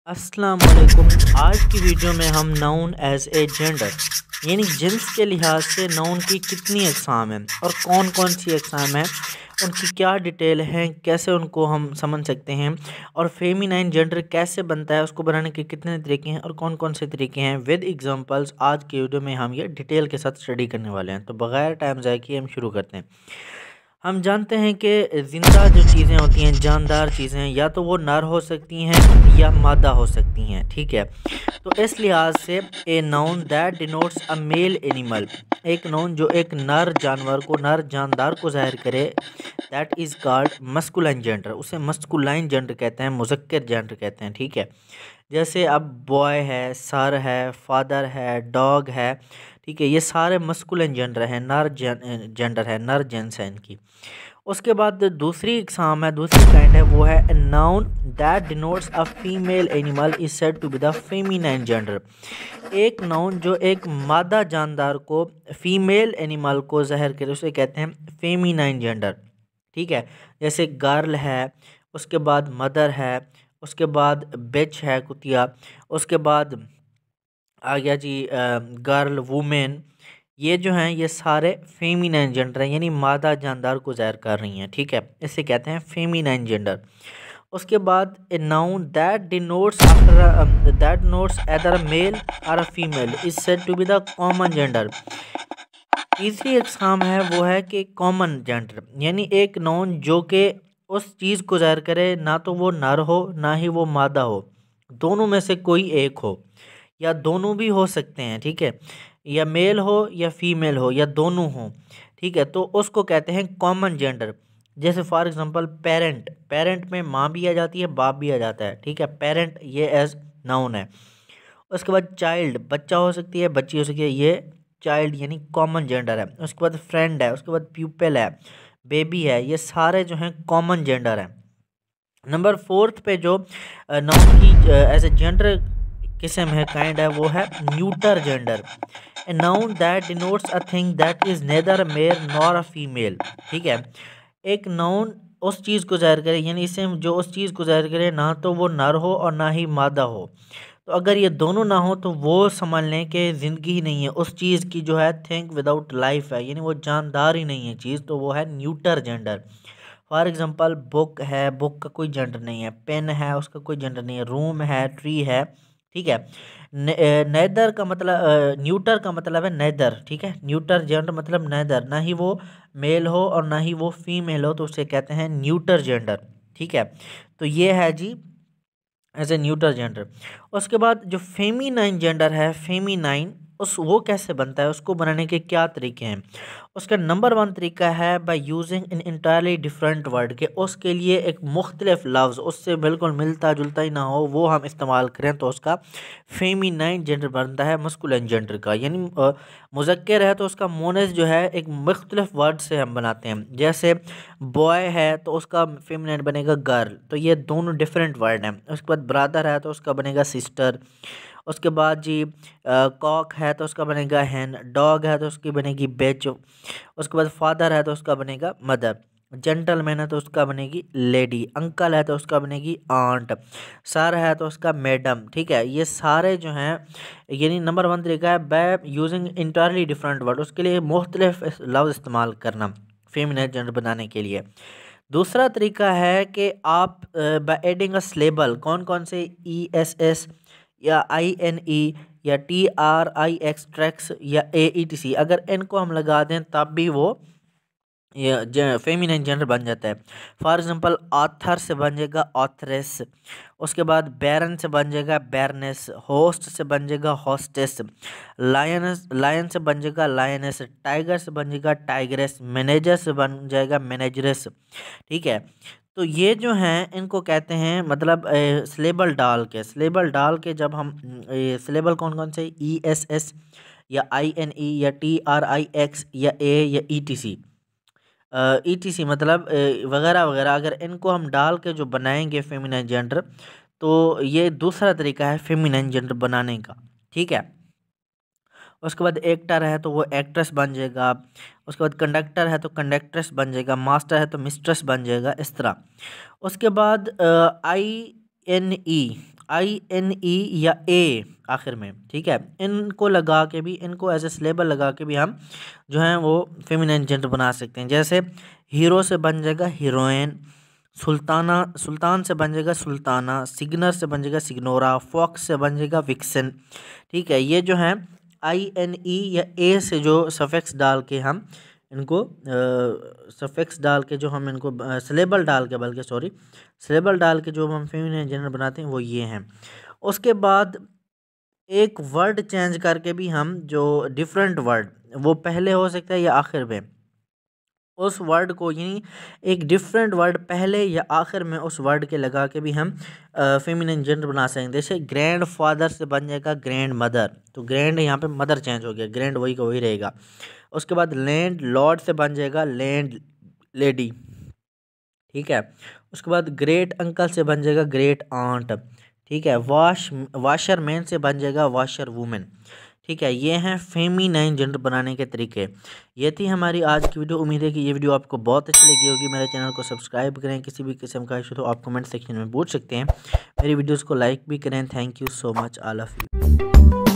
अस्सलाम वालेकुम। आज की वीडियो में हम नाउन एज ए जेंडर यानी जिन्स के लिहाज से नाउन की कितनी अक़साम हैं और कौन कौन सी अक़साम हैं, उनकी क्या डिटेल हैं, कैसे उनको हम समझ सकते हैं और फेमिनाइन जेंडर कैसे बनता है, उसको बनाने के कितने तरीके हैं और कौन कौन से तरीके हैं विद एग्जांपल्स। आज की वीडियो में हम ये डिटेल के साथ स्टडी करने वाले हैं। तो बग़ैर टाइम ज़ाय किए हम शुरू करते हैं। हम जानते हैं कि ज़िंदा जो चीज़ें होती हैं, जानदार चीज़ें, या तो वो नर हो सकती हैं या मादा हो सकती हैं। ठीक है, तो इस लिहाज से a noun that denotes a male animal, एक नाउन जो एक नर जानवर को, नर जानदार को ज़ाहिर करे, that is called masculine gender, उसे मस्कुलाइन जेंडर कहते हैं, मुज़क्कर जेंडर कहते हैं। ठीक है, जैसे अब बॉय है, सर है, फादर है, डॉग है। ठीक है, ये सारे मस्कुलिन जेंडर हैं, नर जेंडर है, नर जेंस है इनकी। उसके बाद दूसरी इकसाम है, दूसरी काइंड है, वो है noun that denotes a female animal is said to be the feminine gender, एक नाउन जो एक मादा जानदार को, फीमेल एनिमल को ज़ाहिर करे, उसे कहते हैं फेमिनाइन जेंडर। ठीक है, जैसे गर्ल है, उसके बाद मदर है, उसके बाद बिच है, कुतिया, उसके बाद आ गया जी गर्ल, वुमेन। ये जो हैं ये सारे फेमिनाइन जेंडर हैं, यानी मादा जानदार को ज़ाहिर कर रही हैं। ठीक है, इसे कहते हैं फेमिनाइन जेंडर। उसके बाद a noun that denotes after that notes either a male और a female is said to be the common gender. तीसरी इकसाम है वो है कि कॉमन जेंडर, यानी एक नाउन जो कि उस चीज़ को ज़ाहिर करे, ना तो वो नर हो ना ही वो मादा हो, दोनों में से कोई एक हो, या दोनों भी हो सकते हैं। ठीक है, या मेल हो या फीमेल हो या दोनों हो। ठीक है, तो उसको कहते हैं कॉमन जेंडर। जैसे फॉर एग्जांपल पेरेंट, पेरेंट में माँ भी आ जाती है, बाप भी आ जाता है। ठीक है, पेरेंट ये एज नाउन है। उसके बाद चाइल्ड, बच्चा हो सकती है, बच्ची हो सकती है, ये चाइल्ड यानी कॉमन जेंडर है। उसके बाद फ्रेंड है, उसके बाद प्यूपल है, बेबी है, ये सारे जो हैं कॉमन जेंडर हैं। नंबर फोर्थ पे जो नाउन की एज ए जेंडर किस्म है, काइंड है, वो है neuter gender, a noun that denotes a thing that is neither male nor a female. ठीक है, एक नाउन उस चीज़ को ज़ाहिर करे, यानी इसे जो उस चीज़ को ज़ाहिर करे, ना तो वो नर हो और ना ही मादा हो। तो अगर ये दोनों ना हो तो वो समझ लें कि ज़िंदगी ही नहीं है, उस चीज़ की जो है थिंक विदाउट लाइफ है, यानी वो जानदार ही नहीं है चीज़, तो वो है neuter gender. For example book है, बुक का कोई जेंडर नहीं है, पेन है, उसका कोई जेंडर नहीं है, रूम है, ट्री है। ठीक है, नेदर का मतलब, न्यूटर का मतलब है नेदर। ठीक है, न्यूटर जेंडर मतलब नेदर, ना ही वो मेल हो और ना ही वो फीमेल हो, तो उसे कहते हैं न्यूटर जेंडर। ठीक है, तो ये है जी एज ए न्यूटर जेंडर। उसके बाद जो फेमिनाइन जेंडर है, फेमिनाइन, उस वो कैसे बनता है, उसको बनाने के क्या तरीके हैं। उसका नंबर वन तरीका है by using in entirely different word, के उसके लिए एक मुख्तलिफ लफ्ज़ उससे बिल्कुल मिलता जुलता ही ना हो वो हम इस्तेमाल करें, तो उसका फेमिनाइन जेंडर बनता है मस्कुलिन जेंडर का। यानी मुज़क्कर है तो उसका मोनस जो है एक मुख्तलिफ वर्ड से हम बनाते हैं। जैसे बॉय है तो उसका फेमिनाइन बनेगा गर्ल, तो ये दोनों डिफरेंट वर्ड हैं। उसके बाद ब्रदर है तो उसका बनेगा सिस्टर। उसके बाद जी कॉक है तो उसका बनेगा हैन, डॉग है तो उसकी बनेगी बेच। उसके बाद फादर है तो उसका बनेगा मदर, जेंटलमैन है तो उसका बनेगी लेडी, अंकल है तो उसका बनेगी आंट, सर है तो उसका मैडम। ठीक है, ये सारे जो हैं, यानी नंबर वन तरीका है by using entirely different word, उसके लिए मुख्तलिफ लफ्ज़ इस्तेमाल करना फेमिनिन जेंडर बनाने के लिए। दूसरा तरीका है कि आप बाय एडिंग अ सिलेबल, कौन कौन से, ई एस एस या आई एन ई या टी आर आई एक्स ट्रैक्स या ए ई टी सी, अगर इनको हम लगा दें तब भी वो ये फेमिनिन जेंडर बन जाता है। फॉर एग्जांपल ऑथर से बन जाएगा ऑथरेस, उसके बाद बैरन से बन जाएगा बैरनेस, होस्ट से बन जाएगा होस्टेस, लायन से बन जाएगा लायनेस, टाइगर से बन जाएगा टाइगरेस, मैनेजर से बन जाएगा मैनेजरेस। ठीक है, तो ये जो हैं इनको कहते हैं, मतलब स्लेबल डाल के जब हम स्लेबल कौन कौन से, ई एस एस या आई एन ई या टी आर आई एक्स या ए या E T C, E T C मतलब वगैरह वगैरह, अगर इनको हम डाल के जो बनाएंगे फेमिनिन जेंडर, तो ये दूसरा तरीका है फेमिनिन जेंडर बनाने का। ठीक है, उसके बाद एक्टर है तो वो एक्ट्रेस बन जाएगा, उसके बाद कंडक्टर है तो कंडक्ट्रेस बन जाएगा, मास्टर है तो मिस्ट्रेस बन जाएगा, इस तरह। उसके बाद आई एन ई INE या A आखिर में, ठीक है, इनको लगा के भी, इनको एज ए सिलेबल लगा के भी हम जो है वो फेमिनिन जेंडर बना सकते हैं। जैसे हीरो से बन जाएगा हीरोइन, सुल्ताना, सुल्तान से बन जाएगा सुल्ताना, सिग्नर से बन जाएगा सिग्नोरा, फॉक्स से बन जाएगा विक्सन, ठीक है। ये जो है INE या A से जो सफिक्स डाल के हम इनको सफिक्स डाल के जो हम इनको सिलेबल डाल के, बल्कि सॉरी, सिलेबल डाल के जो हम फेमिनिन जेंडर बनाते हैं वो ये हैं। उसके बाद एक वर्ड चेंज करके भी हम जो डिफरेंट वर्ड, वो पहले हो सकता है या आखिर में, उस वर्ड को, यानी एक डिफरेंट वर्ड पहले या आखिर में उस वर्ड के लगा के भी हम फेमिनिन जेंडर बना सकते हैं। जैसे ग्रैंड फादर से बन जाएगा ग्रैंड मदर, तो ग्रैंड यहाँ पे मदर चेंज हो गया, ग्रैंड वही का वही रहेगा। उसके बाद लैंड लॉर्ड से बन जाएगा लैंड लेडी, ठीक है। उसके बाद ग्रेट अंकल से बन जाएगा ग्रेट आंट, ठीक है। वाशर मैन से बन जाएगा वाशर वुमेन, ठीक है। ये हैं फेमिनाइन जेंडर बनाने के तरीके। ये थी हमारी आज की वीडियो। उम्मीद है कि ये वीडियो आपको बहुत अच्छी लगी होगी। मेरे चैनल को सब्सक्राइब करें। किसी भी किस्म का इशू तो आप कमेंट सेक्शन में पूछ सकते हैं। मेरी वीडियोस को लाइक भी करें। Thank you so much all of you.